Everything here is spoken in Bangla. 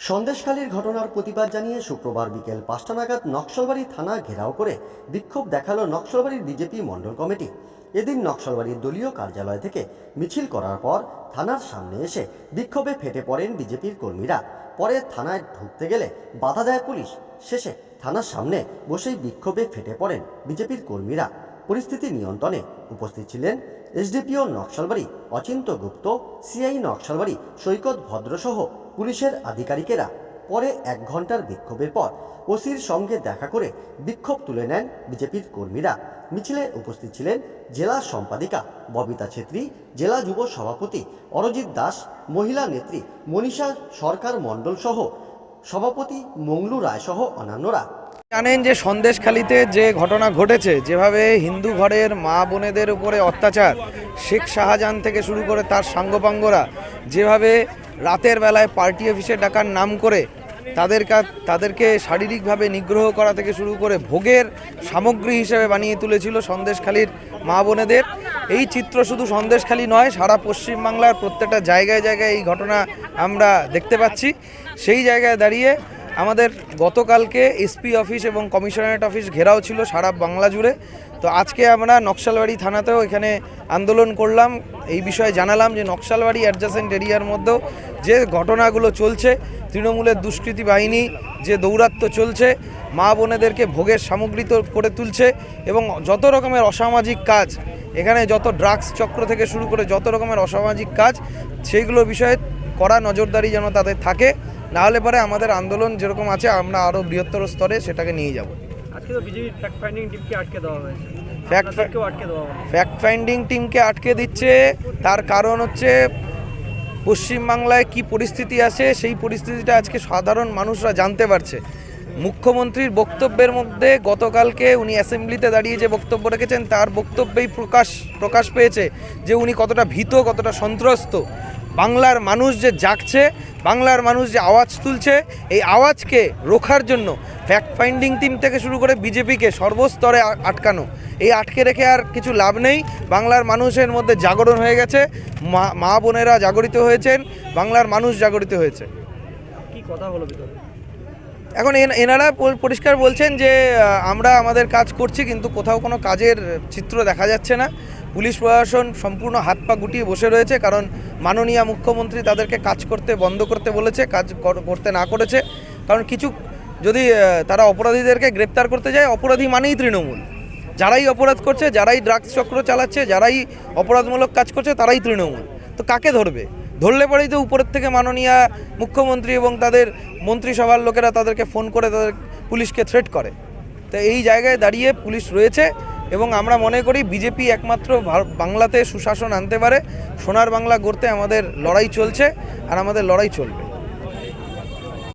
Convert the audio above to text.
সন্দেশখালীর ঘটনার প্রতিবাদ জানিয়ে শুক্রবার বিকেল ৫টা নাগাদ নকশালবাড়ি থানা ঘেরাও করে বিক্ষোভ দেখালো নকশালবাড়ির বিজেপি মণ্ডল কমিটি। এদিন নকশালবাড়ির দলীয় কার্যালয় থেকে মিছিল করার পর থানার সামনে এসে বিক্ষোভে ফেটে পড়েন বিজেপির কর্মীরা। পরে থানায় ঢুকতে গেলে বাধা দেয় পুলিশ। শেষে থানার সামনে বসেই বিক্ষোভে ফেটে পড়েন বিজেপির কর্মীরা। পরিস্থিতি নিয়ন্ত্রণে উপস্থিত ছিলেন এসডিপিও নকশালবাড়ি অচিন্ত গুপ্ত, সিআই নকশালবাড়ি সৈকত ভদ্রসহ পুলিশের আধিকারিকেরা। পরে ১ ঘন্টার বিক্ষোভের পর ওসির সঙ্গে দেখা করে বিক্ষোভ তুলে নেন বিজেপির কর্মীরা। মিছিলে উপস্থিত ছিলেন জেলা সম্পাদিকা ববিতা ছেত্রী, জেলা যুব সভাপতি অরজিৎ দাস, মহিলা নেত্রী মনীষা সরকার মণ্ডল সহ সভাপতি মংলু রায় সহ অন্যান্যরা। জানেন যে সন্দেশখালীতে যে ঘটনা ঘটেছে, যেভাবে হিন্দু ঘরের মা বোনেদের উপরে অত্যাচার, শেখ শাহজাহান থেকে শুরু করে তার সাঙ্গপাঙ্গরা যেভাবে রাতের বেলায় পার্টি অফিসে ডাকার নাম করে তাদেরকে শারীরিকভাবে নিগ্রহ করা থেকে শুরু করে ভোগের সামগ্রী হিসেবে বানিয়ে তুলেছিল সন্দেশখালীর মা বোনেদের। এই চিত্র শুধু সন্দেশখালী নয়, সারা পশ্চিমবাংলার প্রত্যেকটা জায়গায় জায়গায় এই ঘটনা আমরা দেখতে পাচ্ছি। সেই জায়গায় দাঁড়িয়ে আমাদের গতকালকে এসপি অফিস এবং কমিশনারেট অফিস ঘেরাও ছিল সারা বাংলা জুড়ে। তো আজকে আমরা নকশালবাড়ি থানাতেও এখানে আন্দোলন করলাম, এই বিষয়ে জানালাম যে নকশালবাড়ি অ্যাডজাসেন্ট এরিয়ার মধ্যেও যে ঘটনাগুলো চলছে, তৃণমূলের দুষ্কৃতী বাহিনী যে দৌরাত্ম্য চলছে, মা বোনেদেরকে ভোগের সামগ্রী করে তুলছে এবং যত রকমের অসামাজিক কাজ, এখানে যত ড্রাগস চক্র থেকে শুরু করে যত রকমের অসামাজিক কাজ, সেইগুলো বিষয়ে কড়া নজরদারি যেন তাদের থাকে। নাহলে পরে আমাদের আন্দোলন যেরকম আছে আমরা আরও বৃহত্তর স্তরে সেটাকে নিয়ে যাব। আজকে তো বিজেপি ফ্যাক্ট ফাইন্ডিং টিমকে আটকে দেওয়া হয়েছে। ফ্যাক্ট ফাইন্ডিং টিমকে আটকে দিচ্ছে, তার কারণ হচ্ছে পশ্চিমবাংলায় কি পরিস্থিতি আছে সেই পরিস্থিতিটা আজকে সাধারণ মানুষরা জানতে পারছে। মুখ্যমন্ত্রীর বক্তব্যের মধ্যে গতকালকে উনি অ্যাসেম্বলিতে দাঁড়িয়ে যে বক্তব্য রেখেছেন তার বক্তব্যেই প্রকাশ পেয়েছে যে উনি কতটা ভীত, কতটা সন্ত্রস্ত। বাংলার মানুষ যে জাগছে, বাংলার মানুষ যে আওয়াজ তুলছে, এই আওয়াজকে রোখার জন্য ফ্যাক্ট ফাইন্ডিং টিম থেকে শুরু করে বিজেপিকে সর্বস্তরে আটকানো, এই আটকে রেখে আর কিছু লাভ নেই। বাংলার মানুষের মধ্যে জাগরণ হয়ে গেছে, মা বোনেরা জাগরিত হয়েছেন, বাংলার মানুষ জাগরিত হয়েছে। কি কথা হলো এখন এনারা পরিষ্কার বলছেন যে আমরা আমাদের কাজ করছি, কিন্তু কোথাও কোনো কাজের চিত্র দেখা যাচ্ছে না। পুলিশ প্রশাসন সম্পূর্ণ হাত পা গুটিয়ে বসে রয়েছে, কারণ মাননীয় মুখ্যমন্ত্রী তাদেরকে কাজ করতে বন্ধ করতে বলেছে, কাজ করতে না করেছে। কারণ কিছু যদি তারা অপরাধীদেরকে গ্রেপ্তার করতে যায়, অপরাধী মানেই তৃণমূল। যারাই অপরাধ করছে, যারাই ড্রাগস চক্র চালাচ্ছে, যারাই অপরাধমূলক কাজ করছে, তারাই তৃণমূল। তো কাকে ধরবে? ধরলে পরেই তো উপরের থেকে মাননীয় মুখ্যমন্ত্রী এবং তাদের মন্ত্রিসভার লোকেরা তাদেরকে ফোন করে তাদের পুলিশকে থ্রেট করে। তো এই জায়গায় দাঁড়িয়ে পুলিশ রয়েছে এবং আমরা মনে করি বিজেপি একমাত্র বাংলাতে সুশাসন আনতে পারে। সোনার বাংলা গড়তে আমাদের লড়াই চলছে আর আমাদের লড়াই চলবে।